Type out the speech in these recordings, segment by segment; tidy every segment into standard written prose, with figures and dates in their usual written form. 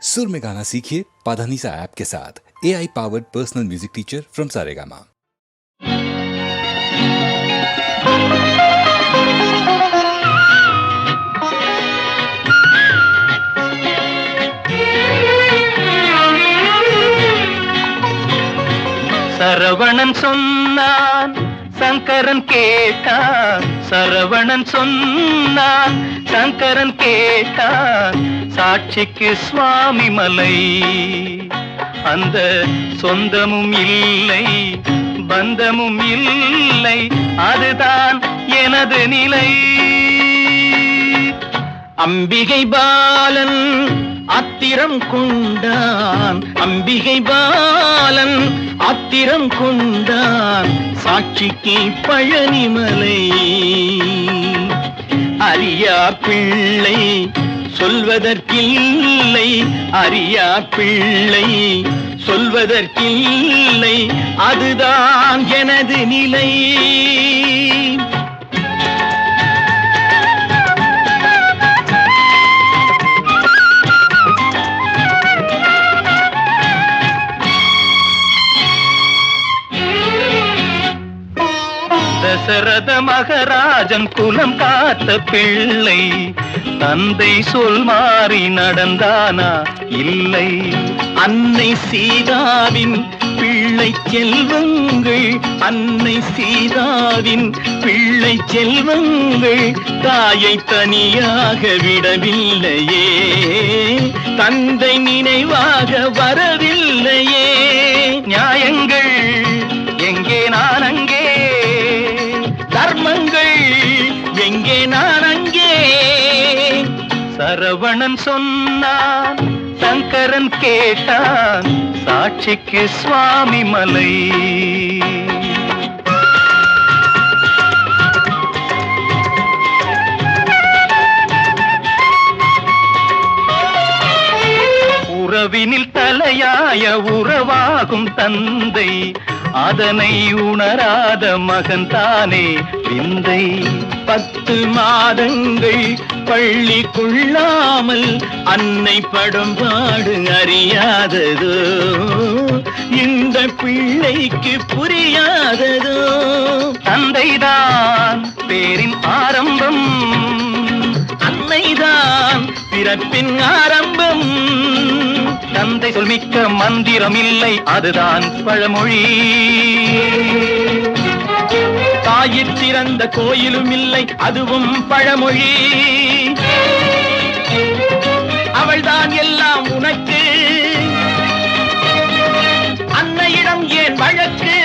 सुर में गाना सीखिए पाधानीसा ऐप के साथ। AI powered personal music teacher from Saregama. Saravanan சொன்னான், சங்கரன் கேட்டான். சரவணன் சொன்னான், சங்கரன் கேட்டான். சாட்சிக்கு சுவாமி மலை, அந்த சொந்தமும் இல்லை பந்தமும் இல்லை, அதுதான் எனது நிலை. அம்பிகை பாலன் ஆத்திரம் கொண்டான், அம்பிகை பாலன் ஆத்திரம் கொண்டான். சாட்சிக்கு பழனிமலை, அறியா பிள்ளை சொல்வதற்கில்லை, அறியா பிள்ளை சொல்வதற்கில்லை, அதுதான் எனது நிலை. தசரத மகராஜன் குலம் காத்த பிள்ளை, தந்தை சொல் மாறி நடந்தானா இல்லை. அன்னை சீதாவின் பிள்ளை செல்வங்கள், அன்னை சீதாவின் பிள்ளை செல்வங்கள் தாயை தனியாக விடவில்லையே, தந்தை நினைவாக வரவில்லையே. நியாயங்கள் எங்கே நான் அங்கே, தர்மங்கள் எங்கே நான் அங்கே. சரவணன் சொன்னான், சங்கரன் கேட்டான். சாட்சிக்கு சுவாமி மலை. உறவினில் தலையாய உறவாகும் தந்தை, அதனை உணராத மகன் தானே விந்தை. 10 மாதங்கள் பள்ளி கொள்ளாமல் அன்னை படும்பாடு அறியாததோ, இந்த பிள்ளைக்கு புரியாததோ. தந்தைதான் பேரின் ஆரம்பம், அன்னைதான் பிறப்பின் ஆரம்பம். தந்தை சொல்மிக்க மந்திரம் இல்லை, அதுதான் பழமொழி. தாயிற் சிறந்த கோயிலும் இல்லை, அதுவும் பழமொழி. அவள்தான் எல்லாம் உனக்கு, அன்னையிடம் ஏன் வழக்கு.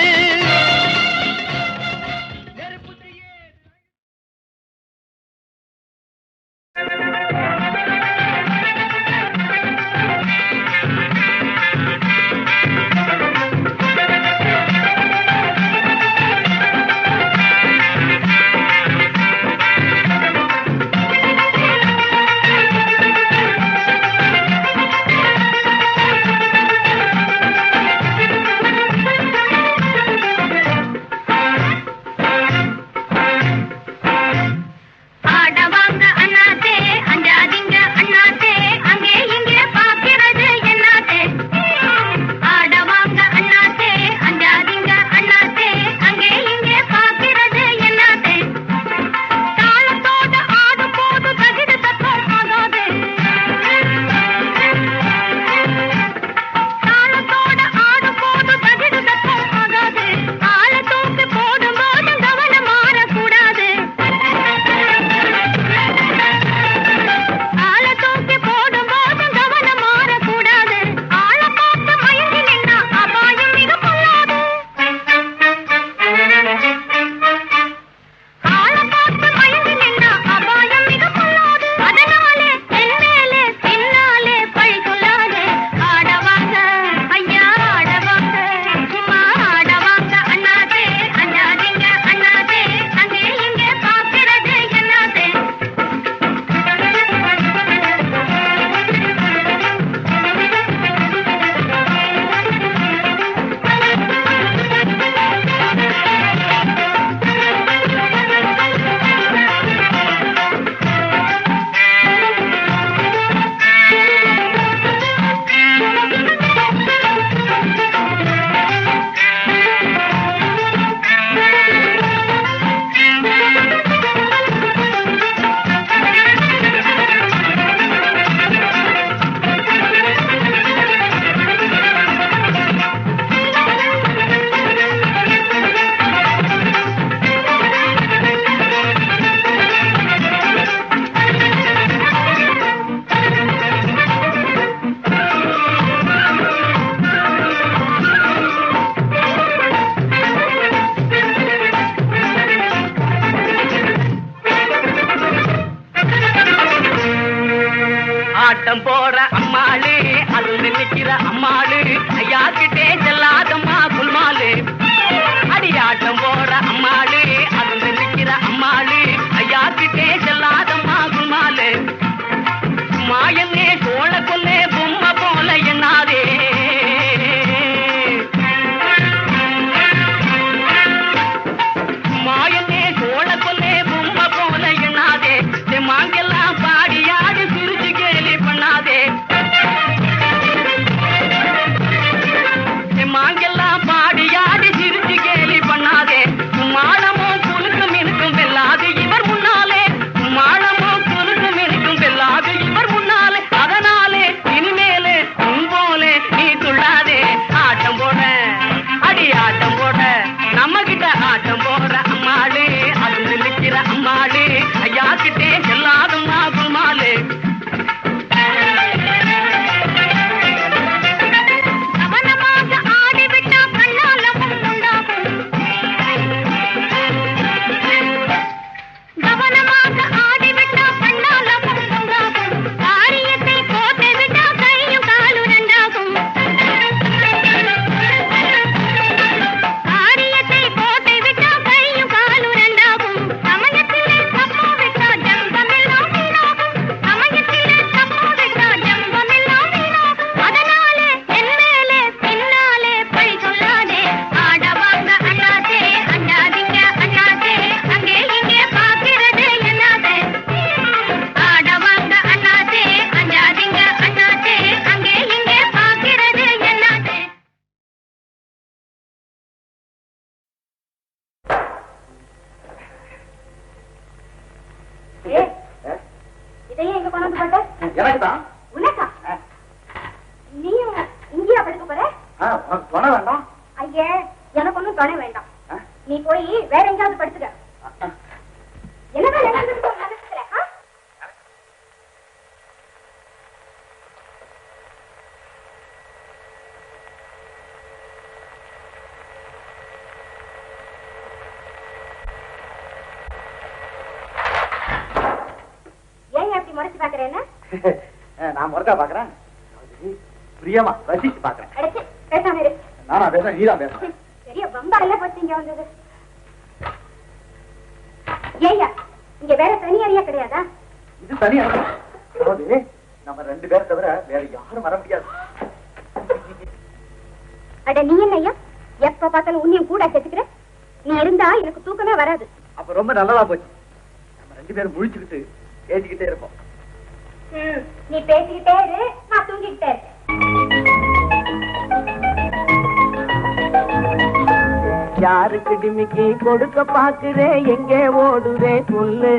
அம்மாளு அது நினைக்கிற அம்மாளு ஐயா கிட்டே செல்லாதம்மா குல்மாலு அடியாட்டம் போற அம்மாளு அது நினைக்கிற அம்மாளு ஐயா கிட்டே செல்லாதம்மா குல்மாலு மாயன்னே சோழ கொல்லே பொம்மை போல என்னாதே மாயன்னே சோழ கொல்லே பொம்மை போல எண்ணாதே மாங்கெல்லாம் பாடியாடு சிரிச்சு கேலி பண்ணாதே மாங்கெல்லாம் பாடியாடி சிரிச்சு கேலி பண்ணாதே மானமோ குலுக்கும் இருக்கும் வெல்லாது இவர் முன்னாலே மானமோ குலுக்கும் இருக்கும் வெல்லாது இவர் முன்னாலே அதனாலே இனிமேலே உன் போலே நீ துள்ளாதே ஆட்டம் போட அடி ஆட்டம் போட நம்ம கிட்ட ஆட்டம் போடுற அம்மாளு அது நிற்கிற அம்மாளு ஐயா கிட்டே செல்லாதம்மா குல்மாலு நான் முறைக்கா பாக்குறேன் பிரியமா ரசிச்சு பாக்குறேன் நானா பேசுறேன் நீதான் பேசுறேன் பெரிய பம்பா இல்ல பத்திங்க வந்தது ஏய்யா இங்க வேற தனி அறையா கிடையாதா இது தனி அறை அதாவது நம்ம ரெண்டு பேரை தவிர வேற யாரும் வர முடியாது அட நீ என்னையா எப்ப பார்த்தாலும் உன்னையும் கூட சேர்த்துக்கிற நீ இருந்தா எனக்கு தூக்கமே வராது அப்ப ரொம்ப நல்லதா போச்சு நம்ம ரெண்டு பேரும் முழிச்சுக்கிட்டு பேசிக்கிட்டே இருப்போம் நீ பேசிக்கிட்டே இரு நான் தூங்கிக்கிட்டே இருக்கேன் யாருக்கு டிமிக்கி கொடுக்க பாக்குறே எங்கே ஓடுறே சொல்லு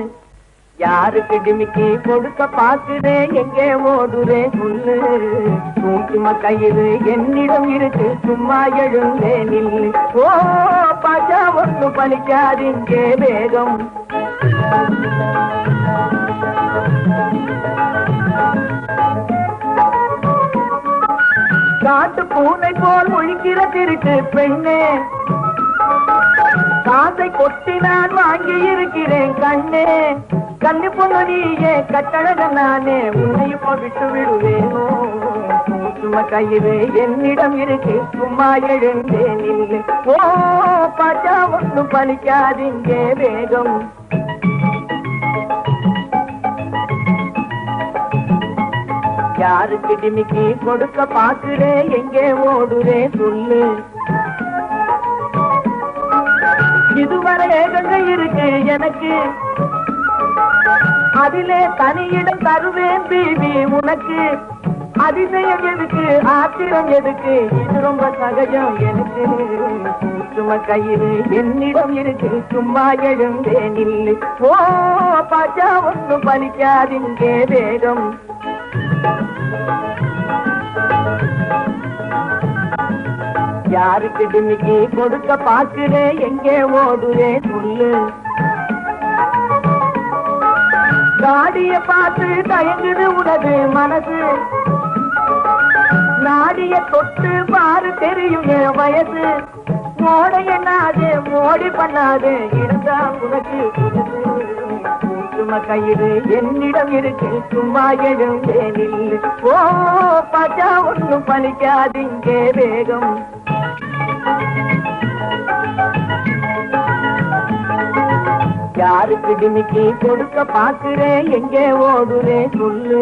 யாருக்கு டிமிக்கி கொடுக்க பாக்குறே எங்கே ஓடுறே சொல்லு தூக்கிம கயிறு என்னிடம் இருக்கு சும்மா எழுந்தே நில்லு ஓ பாஜா ஒண்ணு பலிக்காதீங்கே வேகம் காட்டு பூனை போல் முழிக்கிற திருட்டு பெண்ணே காசை கொட்டி நான் வாங்கி இருக்கிறேன் கண்ணே கண்ணு பொண்ணு நீயே கட்டழக நானே உன்னை விட்டு விடுவேனோ சும்மா கயிறு என்னிடம் இருக்கு சும்மா எழுந்தே நில்லு ஓ பாச்சா ஒண்ணு பலிக்காதீங்கே வேகம் யாருக்கு டிமிக்கி கொடுக்க பாக்குறே எங்கே ஓடுறே சொல்லு இதுவரை ஏகங்க இருக்கு எனக்கு அதிலே தனியிடம் தருவேன் பீவி உனக்கு அதிசயம் எதுக்கு ஆத்திரம் எதுக்கு இது ரொம்ப சகஜம் எனக்கு சும்மா கயிறு என்னிடம் இருக்கு சும்மா எழுந்தே நில்லு ஓ பாச்சா ஒண்ணு பலிக்காதீங்கே வேகம் யாருக்கு டிமிக்கி கொடுக்க பாக்குறே எங்கே ஓடுறே சொல்லு காடிய பார்த்து தயங்குது உனது மனசு நாடிய தொட்டு பாரு தெரியும் என் வயசு மோட எண்ணாது மோடி பண்ணாது இருந்தா உனக்கு சும்மா கயிறு என்னிடம் இருக்கு சும்மா எழுந்தேனில் ஓ பச்சா ஒண்ணும் பலிக்காதீங்கே வேகம் யாருக்கு டிமிக்கி கொடுக்க பாக்குறேன் எங்கே ஓடுறேன் சொல்லு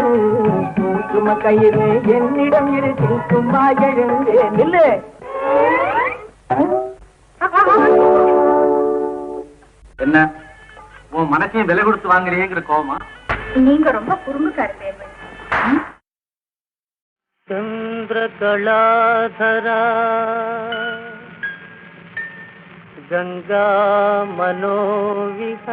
சும்மா கயிறு என்னிடம் இருக்கு சும்மா எழுந்தேன் இல்ல என்ன உன் மனசையும் விலை கொடுத்து வாங்குறீங்கிற கோவமா? நீங்க ரொம்ப குறும்புக்காரர் चंद्रकलाधरा गंगा मनोविहारा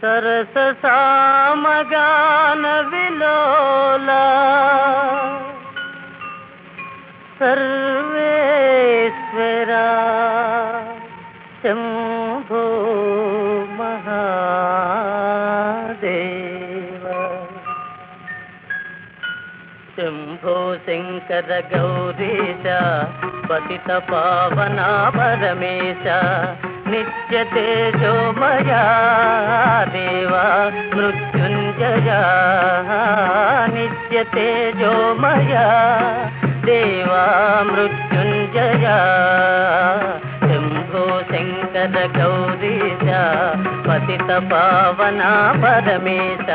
सरस सामगान विलोला सर्वेश्वरा शंभो महादेव शंभो शंकर गौरीश पतित पावना परमेश नित्य तेजोमया देवा मृत्युंजया नित्य तेजोमया देवा मृत्युंजया शंभो शंकर गौरीश पतित पावना परमेश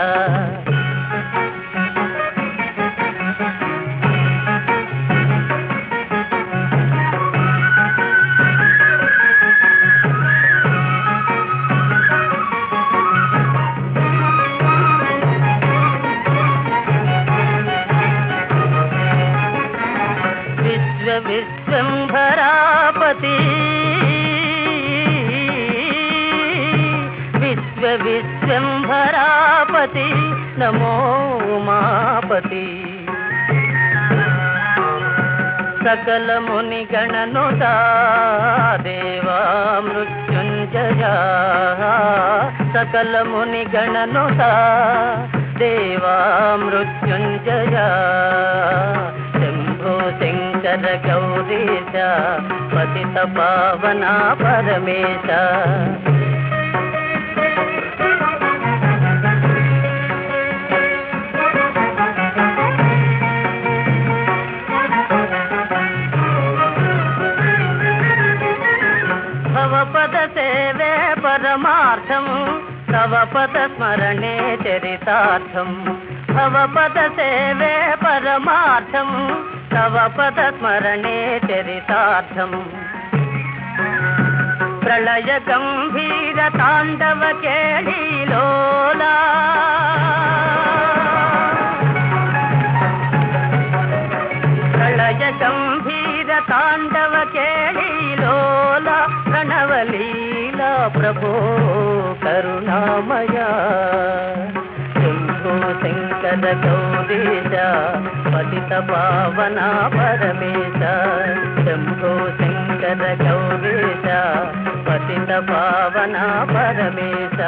विश्वम्भरापति विश्वम्भरापति नमो उमापति सकल मुनिगणनुता देवा मृत्युंजया सकल मुनिगणनुता देवा मृत्युंजया शंभो शंकर गौरीश पतित पावना परमेश भवपद सेवे परमार्थम तव पद स्मरणे चरितार्थम भवपद सेवे परमार्थम तव पद स्मरणे चरितार्थम प्रलय गंभीर तांडव केळीलोला प्रलय गंभीर तांडव केळीलोला प्रणवलीला प्रभो करुणामया शंभो शंकर गौरीश पतित पावना परमेश शंभो शंकर गौरीश पतित पावना परमेश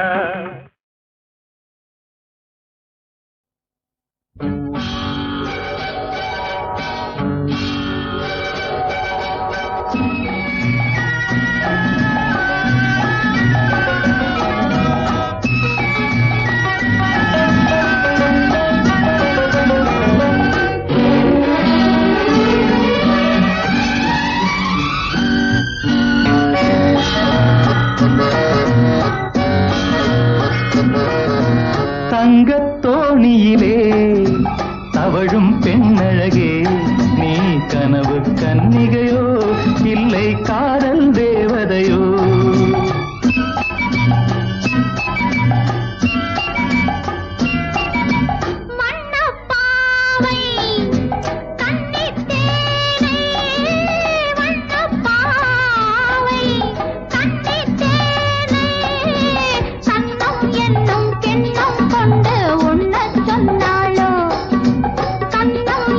தங்கத்தோணியிலே தவழும் பெண்ணழகே நீ கனவு கன்னிகையோ இல்லை காதல் தேவதையோ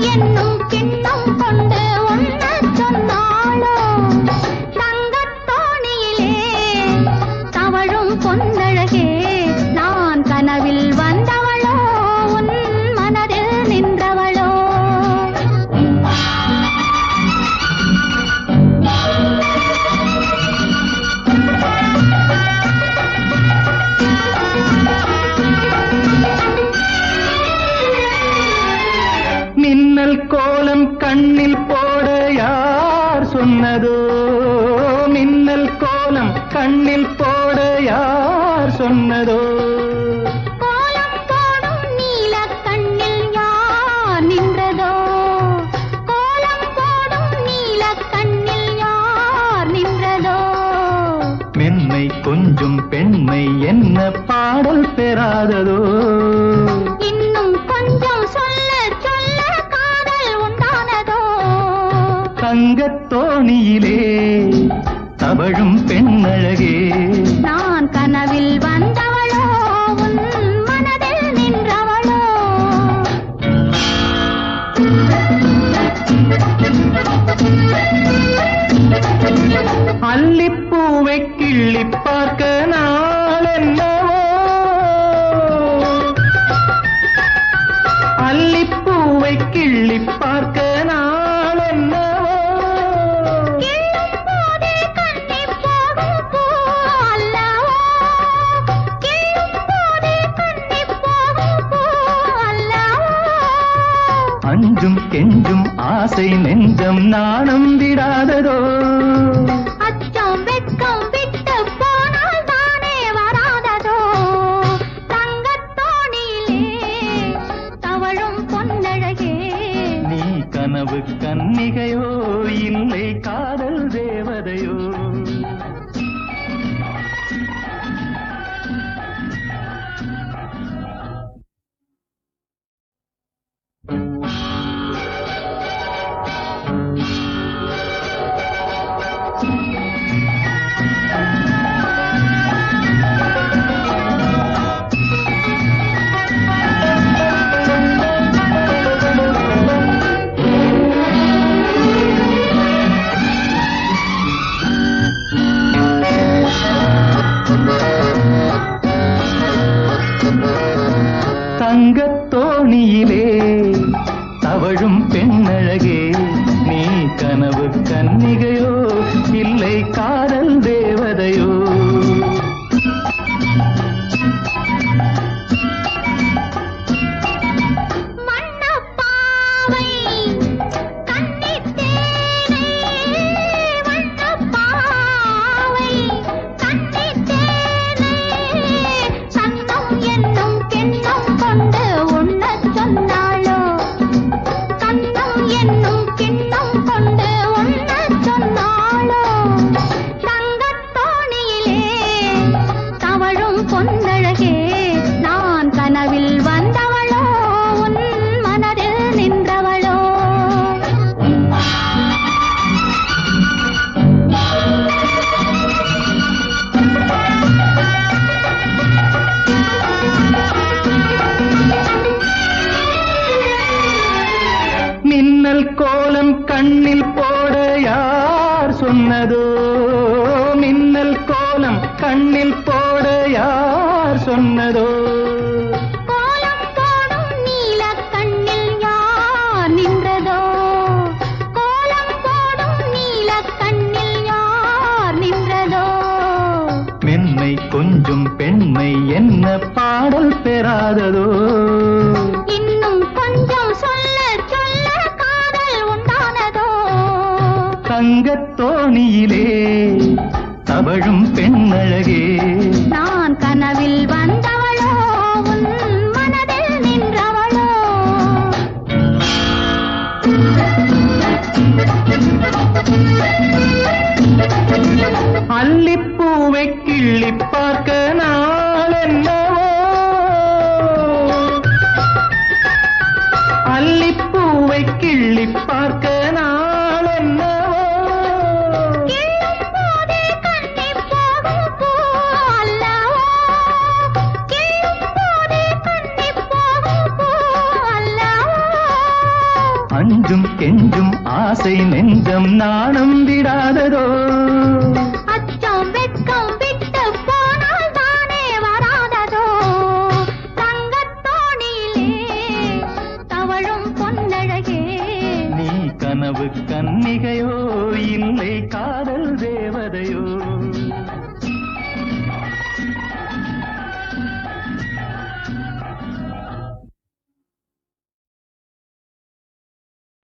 என்னும் கோலம் கண்ணில் போட யார் சொன்னதோ மின்னல் கோலம் கண்ணில் போட யார் சொன்னதோ கோலம் போடும் நீல கண்ணில் யார் நின்றதோ கோலம் போடும் நீல கண்ணில் யார் நின்றதோ மென்மை கொஞ்சம் பெண்மை என்ன பாடல் பெறாததோ இன்னும் கொஞ்சம் சொல்ல சொல்ல காதல் உண்டானதோ தங்கத் தோணியிலே தவழும் பெண்ணழகே நான் கனவில் வந்தவளோ உன் மனதில் நின்றவளோ அல்லிப்பூவை கிள்ளி பார்க்க நாள் என்னவோ அல்லிப்பூவை கிள்ளி பார்க்க நாள் என்னவோ கிள்ளும் போதே கண்ணிப் போகும் பூ அல்லவோ கிள்ளும் போதே கண்ணிப் போகும் பூ அல்லவோ அஞ்சும் கெஞ்சும் ஆசை நெஞ்சம் நாணம் விடாததோ அச்சம் வெட்கம் விட்டு போனால் தானே வராததோ தங்கத் தோணியிலே தவழும் பொன்னழகே நீ கனவு கன்னிகையோ இல்லை காதல் தேவதையோ தங்கத் தோணியிலே தவழும் பெண்ணழகே நீ கனவு கன்னிகையோ இல்லை காதல் தேவதையோ வண்ணப்பாவை கன்னித் தேனை வண்ணப்பாவை கன்னித் தேனை சன்னம் என்னும் கிண்ணம் கொண்டு உண்ணச் சொன்னாளோ கன்னம் என்னும் கிண்ணம் கொண்டு உண்ணச் சொன்னாளோ தங்கத் தோணியிலே தவழும் பொன்னழகே நான் கனவில் வந்தவளோ உன் மனதில் நின்றவளோ மின்னல் கோலம் கண்ணில் போட யார் சொன்னதோ மின்னல் கோலம் கண்ணில் போட யார் சொன்னதோ கோலம் போடும் நீல கண்ணில் யார் நின்றதோ கோலம் போடும் நீல கண்ணில் யார் நின்றதோ மென்மை கொஞ்சம் பெண்மை என்ன பாடல் பெறாததோ இன்னும் கொஞ்சம் சொல்ல சொல்ல காதல் உண்டானதோ தங்கத் தோணியிலே தவழும் பெண்ணழகே நான் கனவில் வந்தவளோ உன் மனதில் நின்றவளோ அல்லிப்பூவை கிள்ளி பார்க்க நாள் என்னவோ அல்லிப்பூவை கிள்ளி பார்க்க நாள் என்னவோ கிள்ளும் போதே கண்ணிப் போகும் பூ அல்லவோ கிள்ளும் போதே கண்ணிப் போகும் பூ அல்லவோ அஞ்சும் கெஞ்சும் ஆசை நெஞ்சம் நாணம் விடாததோ அச்சம் வெட்கம் விட்டு போனால் தானே வராததோ தங்கத் தோணியிலே தவழும் பொன்னழகே நீ கனவு கன்னிகையோ இல்லை காதல் தேவதையோ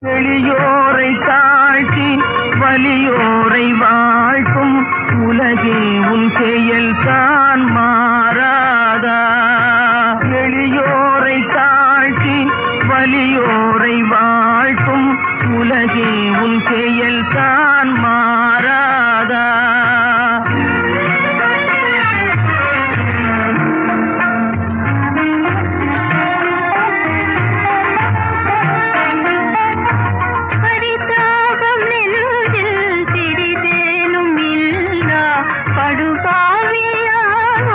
எளியோரை தாழ்த்தி வலியோரை வாழ்த்தும் உலகே உன் செயல் தான் மாறாதா. எளியோரை தாழ்த்தி வலியோரை வாழ்த்தும் உலகே உன் செயல் தான் மாறாதா. படுபாவியானோ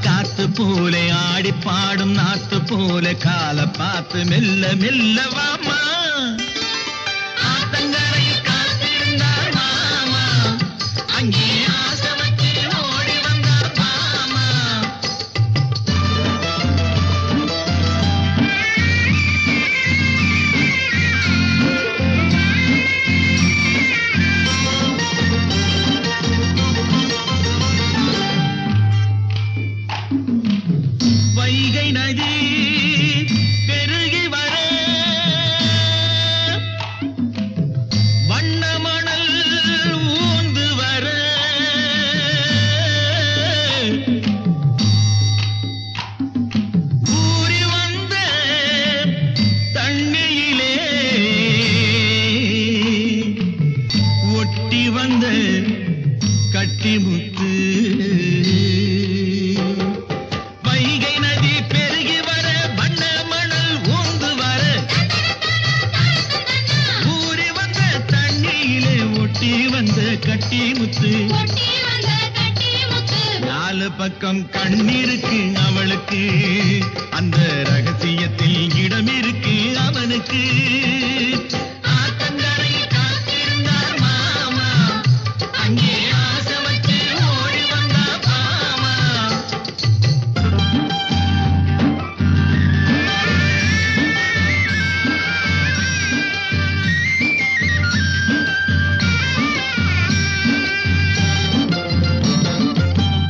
காத்து போல ஆடி பாடும் நாத்து போல கால பார்த்து மெல்ல மெல்ல வாமா ஆத்தங்கரையில் காத்திருந்தார் மாமா அங்கே ஆசை வச்சு ஓடி வந்தார் மாமா வைகை நதி பெருகி வர வண்ண மணல் ஊந்து வர ஊறி வந்த தண்ணியிலே ஒட்டி வந்த கட்டிமுத்து வைகை நதி பெருகி வர வண்ண மணல் ஊந்து வர ஊறி வந்த தண்ணியிலே ஒட்டி வந்த கட்டிமுத்து நாலு பக்கம் கண்ணிருக்கு அவளுக்கு அந்த ரகசியத்தில் இடம் இருக்கு அவனுக்கு ஆத்தங்கரையில் காத்திருந்தார் மாமா அங்கே ஆசை வச்சு ஓடி வந்தா பாமா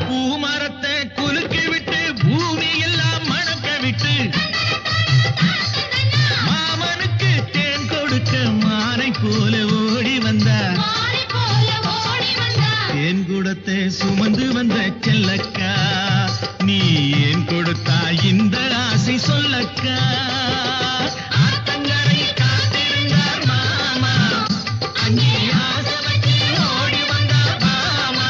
பூமரத்தை குலுக்கி விட்டு பூமி எல்லாம் மணக்க விட்டு மாமனுக்கு தேன் கொடுக்க மானை போல ஓடி வந்தார் தேன் குடத்தை சுமந்து வந்த செல்லக்கா நீ ஏன் கொடுத்தா இந்த ஆசை சொல்லக்கா ஆத்தங்கரையில் காத்திருந்தார் மாமா அங்கே ஆசை வச்சு ஓடி வந்தார் மாமா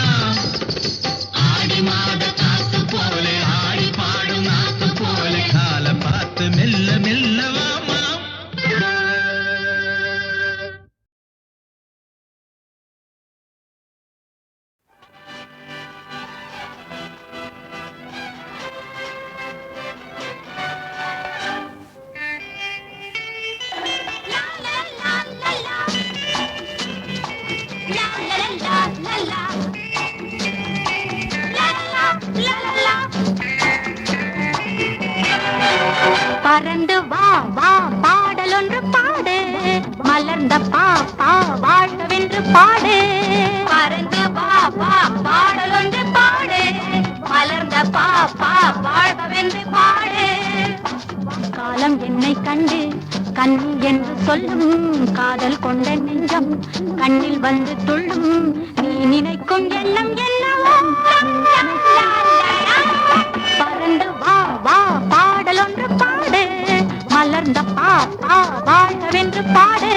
ஆடி மாத காத்து போல ஆடி பாடும் நாத்து போல கால பார்த்து மெல்ல மெல்ல வாமா பறந்து வா வா பாடல் ஒன்று பாடு மலர்ந்த பாப்பா வாழ்கவென்று பாடு பறந்து வா வா பாடல் ஒன்று பாடு மலர்ந்த பாப்பா வாழ்கவென்று பாடு காலம் என்னை கண்டு கண்ணி என்று சொல்லும் காதல் கொண்ட நெஞ்சம் கண்ணில் வந்து துள்ளும் நீ நினைக்கும் எண்ணம் என்னவோ பறந்து வா வா பாடல் ஒன்று பாடு மலர்ந்த பாப்பா வாழ்கவென்று பாடு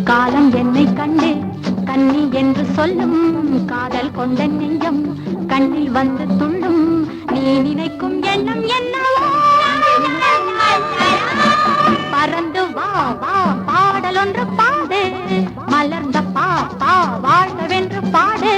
காலம் என்னை கண்டு கண்ணி என்று சொல்லும் காதல் கொண்ட நெஞ்சம் கண்ணில் வந்து துள்ளும் நீ நினைக்கும் எண்ணம் என்னவோ பறந்து வா வா பாடல் ஒன்று பாடு மலர்ந்த பாப்பா வாழ்கவென்று பாடு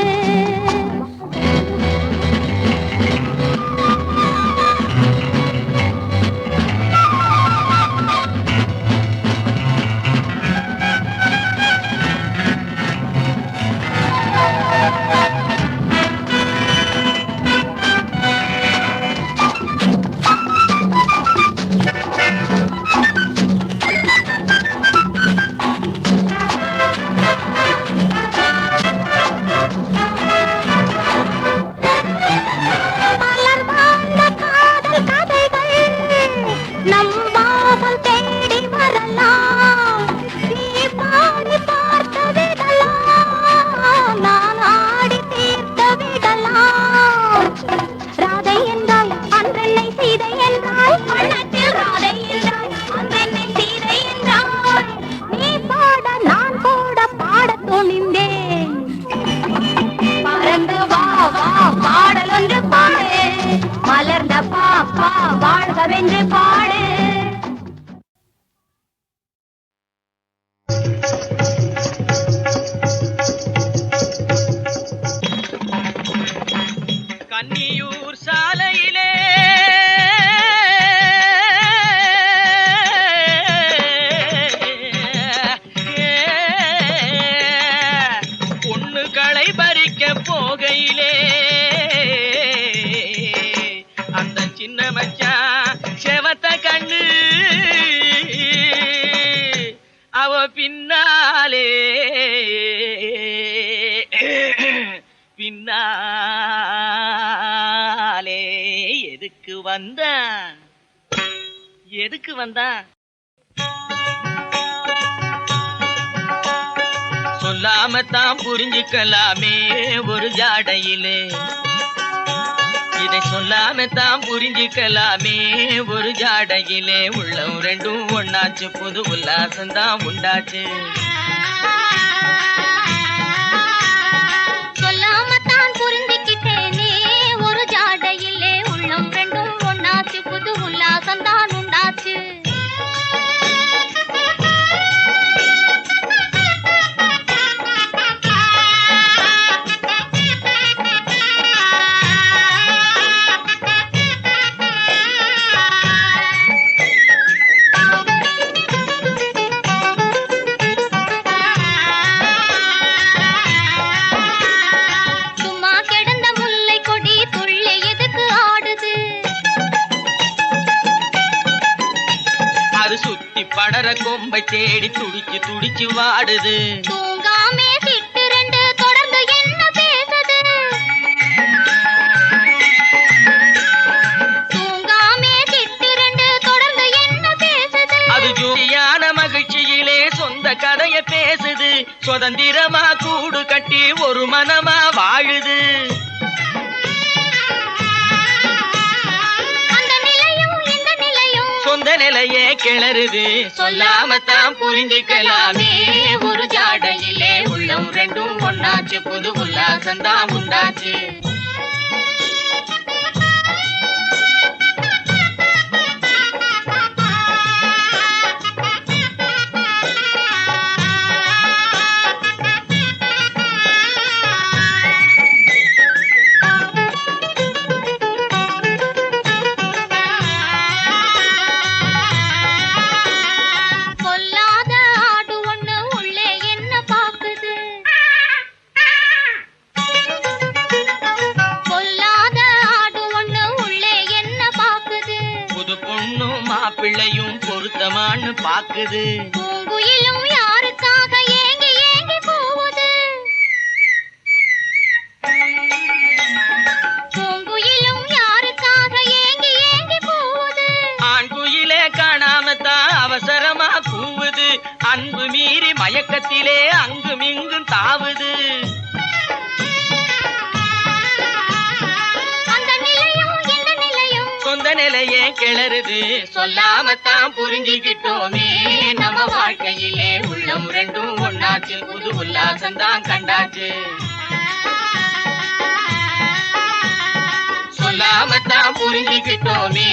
வென்று பாடு. கன்னியூர் சாலையிலே பொண்ணுகளை பறிக்க போகையிலே அந்த சின்ன மச்சான் செவத்த கண்ணு அவ பின்னாலே பின்னாலே எதுக்கு வந்தான் சொல்லாமத்தான் புரிஞ்சுக்கலாமே ஒரு ஜாடையிலே, இதை சொல்லாமத்தான் புரிஞ்சுக்கலாமே ஒரு ஜாடையிலே. உள்ளம் ரெண்டும் ஒண்ணாச்சு, புது உல்லாசந்தான் உண்டாச்சு. சொல்லாமத்தான் புரிஞ்சுக்கிட்டேனே ஒரு ஜாடையிலே, உள்ளம் ரெண்டும் ஒண்ணாச்சு, புது உல்லாசந்தான் உண்டாச்சு. படர கொம்பை தேடி துடிச்சு துடிச்சு வாடுது. தூங்காமே சிட்டு ரெண்டு தொடர்ந்து என்ன பேசுது, தூங்காமே சிட்டு ரெண்டு தொடர்ந்து என்ன பேசுது. அது ஜோடியான மகிழ்ச்சியிலே சொந்த கதைய பேசுது. சுதந்திரமா கூடு கட்டி ஒரு மனமா வாழுது. சொந்த நிலையே கிளறுது. சொல்லாமத்தான் புரிஞ்சுக்கலாமே ஒரு ஜாடையிலே, உள்ளம் ரெண்டும் ஒண்ணாச்சு, புது உல்லாசந்தான் உண்டாச்சு. பிள்ளையும் பொருத்தமான்னு பாக்குது. பூங்குயிலும் யாருக்காக ஏங்கி ஏங்கி போகுது, பூங்குயிலும் யாருக்காக ஏங்கி ஏங்கி போகுது. ஆண் குயிலே காணாமத்தான் அவசரமா கூவுது. அன்பு மீறி மயக்கத்திலே அங்கும் இங்கும் தாவுது. சொந்த நிலையே கிளறுது. சொல்லாமத்தான் புரிஞ்சுக்கிட்டோமே நம்ம வாழ்க்கையிலே, உள்ளம் ரெண்டும் ஒண்ணாச்சு, புது உல்லாசந்தான் கண்டாச்சு. சொல்லாமத்தான் புரிஞ்சுக்கிட்டோமே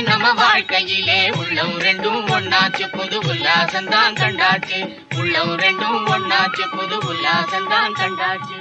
நம்ம வாழ்க்கையிலே, உள்ளம் ரெண்டும் ஒண்ணாச்சு, புது உல்லாசந்தான் கண்டாச்சு. உள்ளம் ரெண்டும் ஒண்ணாச்சு, புது உல்லாசந்தான் கண்டாச்சு.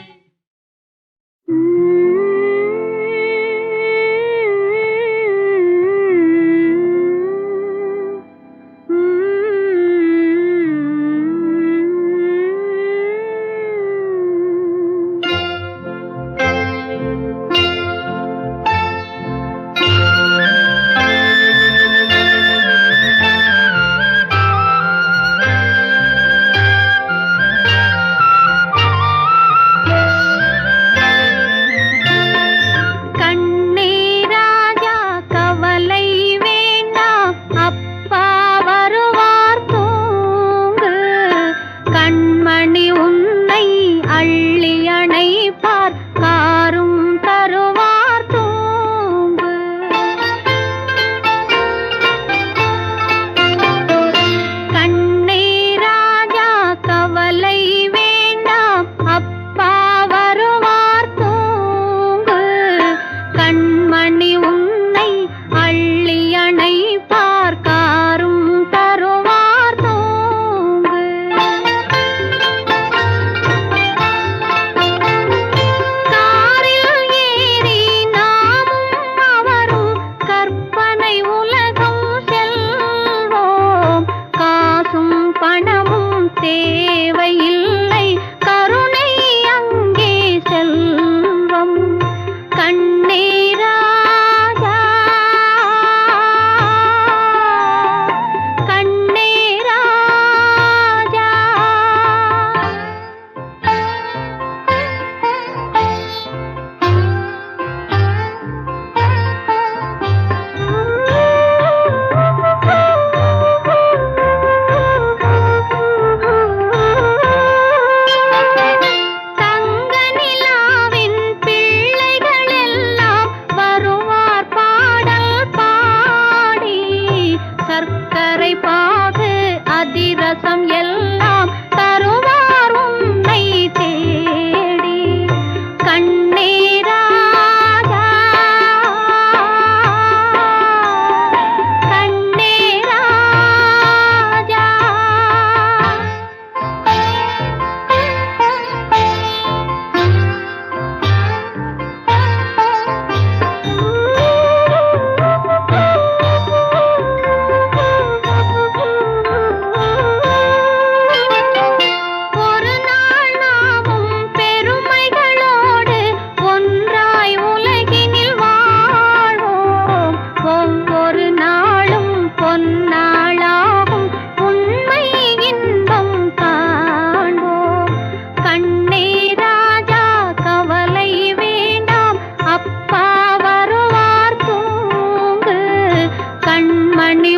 பண்ணி